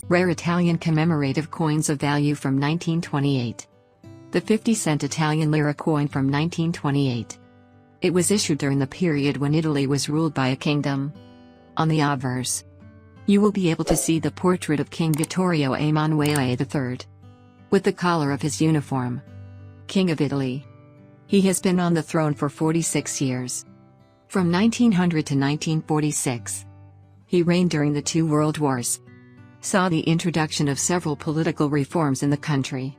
Rare Italian commemorative coins of value from 1928. The 50-cent Italian lira coin from 1928. It was issued during the period when Italy was ruled by a kingdom. On the obverse, you will be able to see the portrait of King Vittorio Emanuele III. With the collar of his uniform. King of Italy. He has been on the throne for 46 years. From 1900 to 1946. He reigned during the two world wars. Saw the introduction of several political reforms in the country,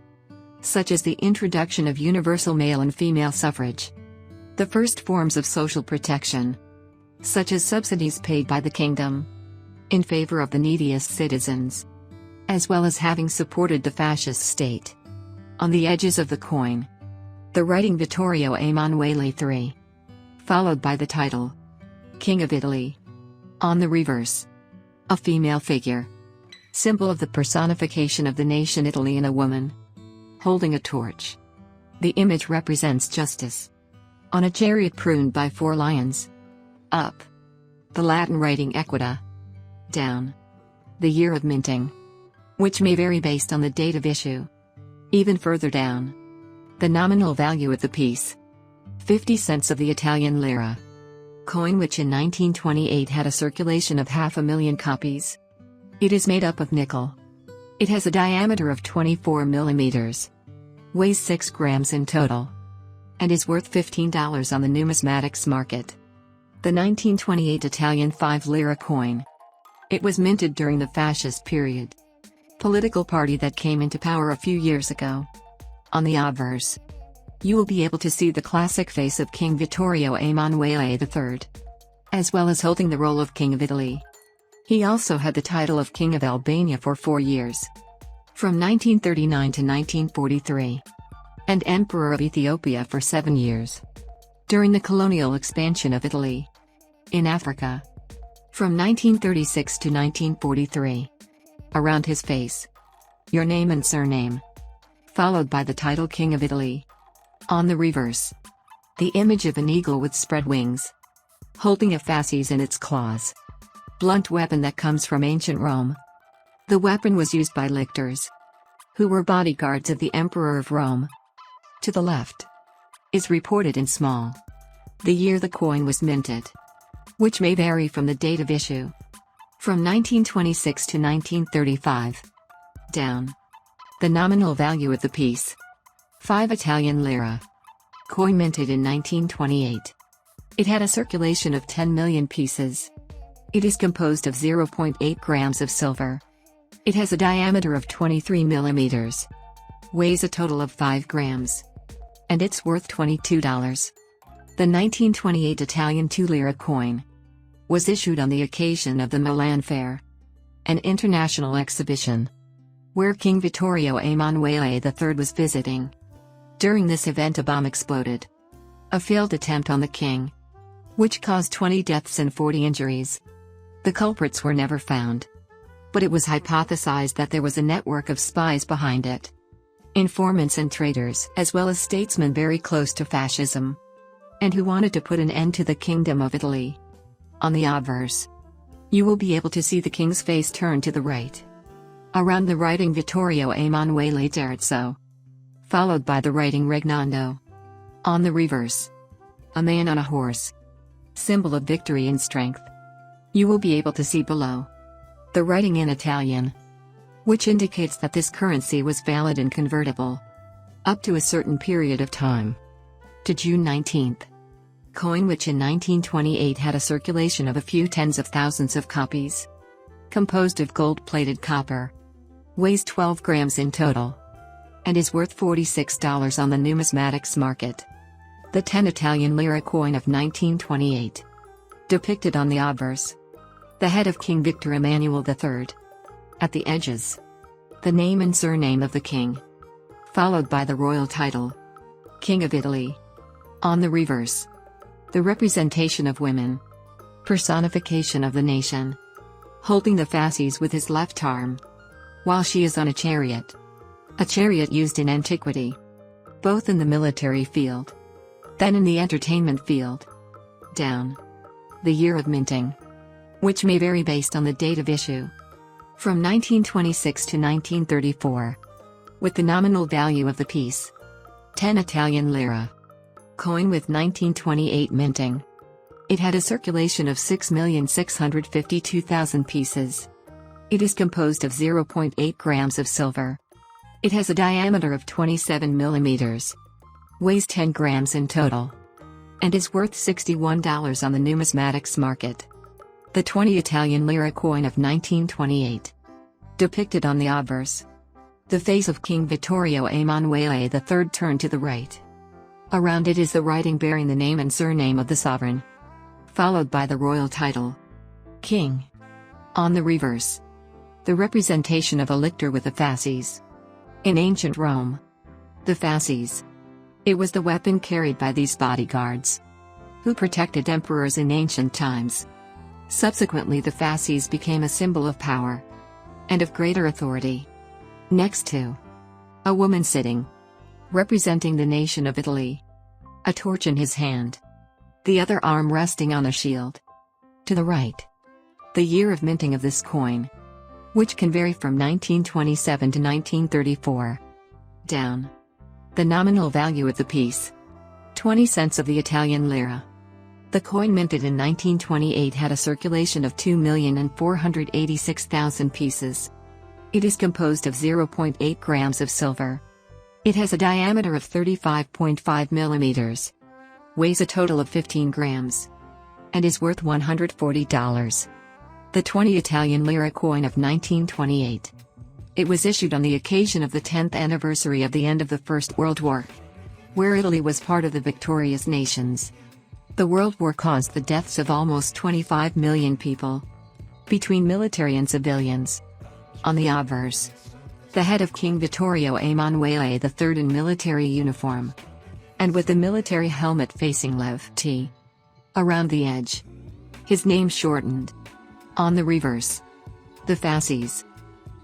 such as the introduction of universal male and female suffrage, the first forms of social protection, such as subsidies paid by the kingdom in favor of the neediest citizens, as well as having supported the fascist state. On the edges of the coin, the writing Vittorio Emanuele III, followed by the title King of Italy. On the reverse, a female figure, symbol of the personification of the nation Italy, and a woman holding a torch. The image represents justice on a chariot pruned by 4 lions. Up, the Latin writing Equita. Down, the year of minting, which may vary based on the date of issue. Even further down, the nominal value of the piece, 50 cents of the Italian lira coin, which in 1928 had a circulation of 500,000 copies. It is made up of nickel. It has a diameter of 24 millimeters, weighs 6 grams in total, and is worth $15 on the numismatics market. The 1928 Italian 5 lira coin. It was minted during the fascist period, political party that came into power a few years ago. On the obverse, you will be able to see the classic face of King Vittorio Emanuele III, as well as holding the role of King of Italy. He also had the title of King of Albania for 4 years, from 1939 to 1943, and Emperor of Ethiopia for 7 years, during the colonial expansion of Italy in Africa, from 1936 to 1943. Around his face, your name and surname, followed by the title King of Italy. On the reverse, the image of an eagle with spread wings, holding a fasces in its claws. Blunt weapon that comes from ancient Rome. The weapon was used by lictors, who were bodyguards of the Emperor of Rome. To the left is reported in small the year the coin was minted, which may vary from the date of issue, from 1926 to 1935. Down, the nominal value of the piece, 5 Italian lira coin, minted in 1928. It had a circulation of 10 million pieces. It is composed of 0.8 grams of silver. It has a diameter of 23 millimeters, weighs a total of 5 grams, and it's worth $22. The 1928 Italian 2 lira coin was issued on the occasion of the Milan Fair, an international exhibition, where King Vittorio Emanuele III was visiting. During this event, a bomb exploded, a failed attempt on the king, which caused 20 deaths and 40 injuries. The culprits were never found, but it was hypothesized that there was a network of spies behind it, informants and traitors, as well as statesmen very close to fascism, and who wanted to put an end to the Kingdom of Italy. On the obverse, you will be able to see the king's face turned to the right, around the writing Vittorio Emanuele III, followed by the writing Regnando. On the reverse, a man on a horse, symbol of victory and strength. You will be able to see below the writing in Italian, which indicates that this currency was valid and convertible up to a certain period of time, to June 19th. Coin, which in 1928 had a circulation of a few tens of thousands of copies, composed of gold-plated copper, weighs 12 grams in total, and is worth $46 on the numismatics market. The 10 Italian lira coin of 1928, depicted on the obverse, the head of King Victor Emmanuel III. At the edges, the name and surname of the king, followed by the royal title, King of Italy. On the reverse, the representation of women, personification of the nation, holding the fasces with his left arm, while she is on a chariot used in antiquity, both in the military field, then in the entertainment field. Down, the year of minting, which may vary based on the date of issue, From 1926 to 1934. With the nominal value of the piece 10 Italian lira. Coin with 1928 minting. It had a circulation of 6,652,000 pieces. It is composed of 0.8 grams of silver. It has a diameter of 27 millimeters. Weighs 10 grams in total. And is worth $61 on the numismatics market. The 20 Italian lira coin of 1928. Depicted on the obverse. The face of King Vittorio Emanuele III turned to the right. Around it is the writing bearing the name and surname of the sovereign. Followed by the royal title. King. On the reverse. The representation of a lictor with the fasces. In ancient Rome. The fasces. It was the weapon carried by these bodyguards. Who protected emperors in ancient times. Subsequently the fasces became a symbol of power. And of greater authority. Next to. A woman sitting. Representing the nation of Italy. A torch in his hand. The other arm resting on a shield. To the right. The year of minting of this coin. Which can vary from 1927 to 1934. Down. The nominal value of the piece. 20 cents of the Italian lira. The coin minted in 1928 had a circulation of 2,486,000 pieces. It is composed of 0.8 grams of silver. It has a diameter of 35.5 millimeters. Weighs a total of 15 grams. And is worth $140. The 20 Italian lira coin of 1928. It was issued on the occasion of the 10th anniversary of the end of the First World War, where Italy was part of the victorious nations. The World War caused the deaths of almost 25 million people, between military and civilians. On the obverse, the head of King Vittorio Emanuele III in military uniform, and with the military helmet facing left. Around the edge, his name shortened. On the reverse, the fasces,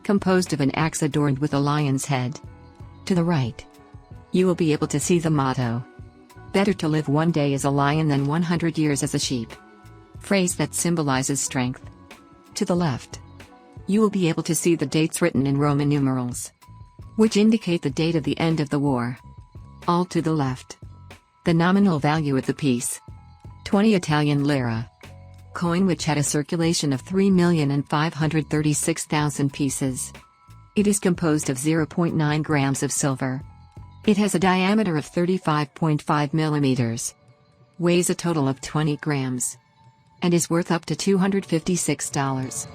composed of an axe adorned with a lion's head. To the right, you will be able to see the motto. Better to live one day as a lion than 100 years as a sheep. Phrase that symbolizes strength. To the left, you will be able to see the dates written in Roman numerals, which indicate the date of the end of the war. All to the left. The nominal value of the piece. 20 Italian lira. Coin which had a circulation of 3,536,000 pieces. It is composed of 0.9 grams of silver. It has a diameter of 35.5 millimeters. Weighs a total of 20 grams. And is worth up to $256.